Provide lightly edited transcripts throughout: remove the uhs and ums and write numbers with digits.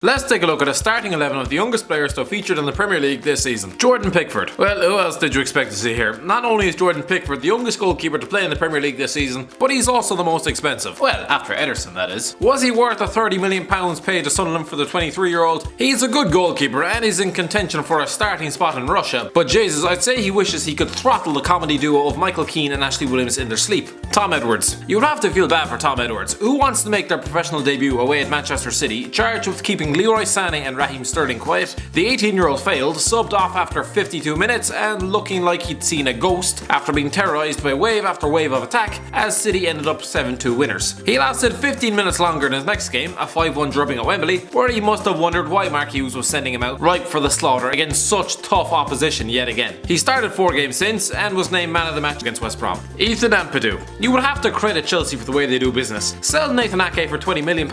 Let's take a look at a starting 11 of the youngest players to have featured in the Premier League this season. Jordan Pickford. Well, who else did you expect to see here? Not only is Jordan Pickford the youngest goalkeeper to play in the Premier League this season, but he's also the most expensive. Well, after Ederson, that is. Was he worth the £30 million paid to Sunderland for the 23-year-old? He's a good goalkeeper and is in contention for a starting spot in Russia, but Jesus, I'd say he wishes he could throttle the comedy duo of Michael Keane and Ashley Williams in their sleep. Tom Edwards. You would have to feel bad for Tom Edwards, who wants to make their professional debut away at Manchester City, charged with keeping Leroy Sané and Raheem Sterling quiet. The 18-year-old failed, subbed off after 52 minutes and looking like he'd seen a ghost after being terrorised by wave after wave of attack as City ended up 7-2 winners. He lasted 15 minutes longer in his next game, a 5-1 drubbing at Wembley, where he must have wondered why Mark Hughes was sending him out ripe for the slaughter against such tough opposition yet again. He started 4 games since and was named man of the match against West Brom. Ethan Ampadu. You would have to credit Chelsea for the way they do business. Sell Nathan Ake for £20 million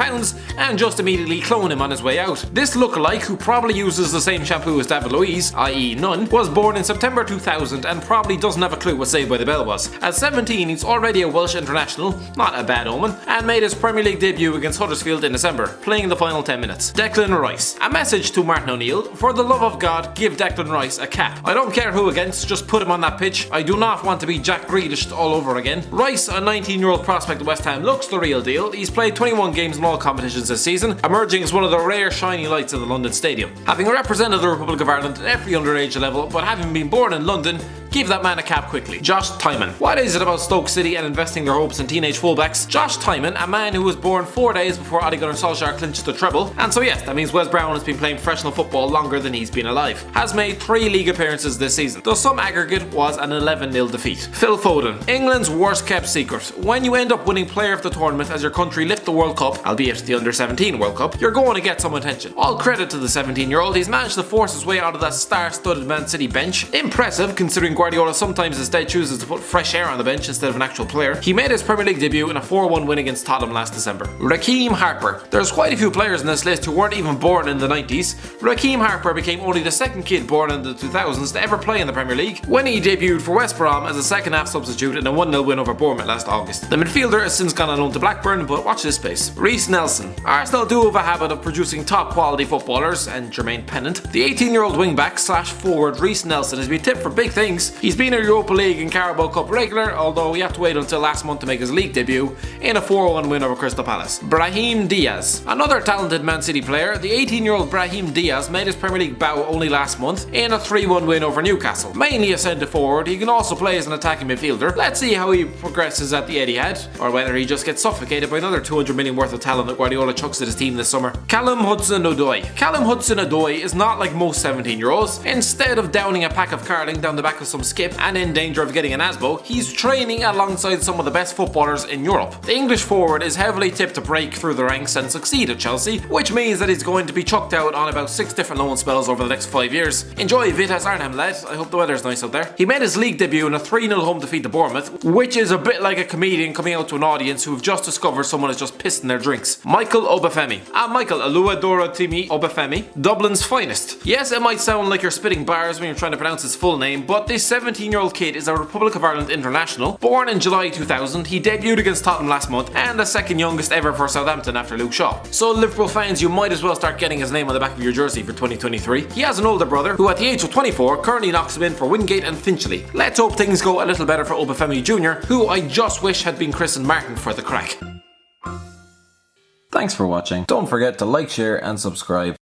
and just immediately clone him on his way out. This lookalike, who probably uses the same shampoo as David Luiz, i.e. none, was born in September 2000 and probably doesn't have a clue what Saved by the Bell was. At 17, he's already a Welsh international, not a bad omen, and made his Premier League debut against Huddersfield in December, playing the final 10 minutes. Declan Rice. A message to Martin O'Neill: for the love of God, give Declan Rice a cap. I don't care who against, just put him on that pitch. I do not want to be Jack Grealish all over again. Rice, a 19-year-old prospect at West Ham, looks the real deal. He's played 21 games in all competitions this season, emerging as one of the rare shiny lights of the London Stadium. Having represented the Republic of Ireland at every underage level, but having been born in London, give that man a cap quickly. Josh Tymon. What is it about Stoke City and investing their hopes in teenage fullbacks? Josh Tymon, a man who was born 4 days before Ole Gunnar Solskjaer clinched the treble, and so yes, that means Wes Brown has been playing professional football longer than he's been alive, has made 3 league appearances this season, though some aggregate was an 11-0 defeat. Phil Foden. England's worst kept secret. When you end up winning player of the tournament as your country lift the World Cup, albeit the under-17 World Cup, you're going to get some attention. All credit to the 17-year-old, he's managed to force his way out of that star-studded Man City bench. Impressive, considering Guardiola sometimes instead chooses to put fresh air on the bench instead of an actual player. He made his Premier League debut in a 4-1 win against Tottenham last December. Raheem Harper. There's quite a few players in this list who weren't even born in the 90s. Raheem Harper became only the second kid born in the 2000s to ever play in the Premier League when he debuted for West Brom as a second-half substitute in a 1-0 win over Bournemouth last August. The midfielder has since gone on loan to Blackburn, but watch this space. Reiss Nelson. Arsenal do have a habit of producing top-quality footballers, and Jermaine Pennant. The 18-year-old wing-back/forward Reiss Nelson has been tipped for big things. He's been a Europa League and Carabao Cup regular, although he had to wait until last month to make his league debut in a 4-1 win over Crystal Palace. Brahim Diaz. Another talented Man City player, the 18-year-old Brahim Diaz made his Premier League bow only last month in a 3-1 win over Newcastle. Mainly a centre forward, he can also play as an attacking midfielder. Let's see how he progresses at the Etihad, or whether he just gets suffocated by another 200 million worth of talent that Guardiola chucks at his team this summer. Callum Hudson-Odoi. Callum Hudson-Odoi is not like most 17-year-olds. Instead of downing a pack of carling down the back of some skip and in danger of getting an ASBO, he's training alongside some of the best footballers in Europe. The English forward is heavily tipped to break through the ranks and succeed at Chelsea, which means that he's going to be chucked out on about 6 different loan spells over the next 5 years. Enjoy Vitesse Arnhem, lad. I hope the weather's nice out there. He made his league debut in a 3-0 home defeat to Bournemouth, which is a bit like a comedian coming out to an audience who've just discovered someone has just pissed in their drinks. Michael Obafemi. Michael Aluadora Timmy Obafemi, Dublin's finest. Yes, it might sound like you're spitting bars when you're trying to pronounce his full name, but this 17-year-old kid is a Republic of Ireland international. Born in July 2000, he debuted against Tottenham last month and the second youngest ever for Southampton after Luke Shaw. So Liverpool fans, you might as well start getting his name on the back of your jersey for 2023. He has an older brother who at the age of 24 currently knocks him in for Wingate and Finchley. Let's hope things go a little better for Obafemi Jr., who I just wish had been christened Martin for the crack. Thanks for watching. Don't forget to like, share and subscribe.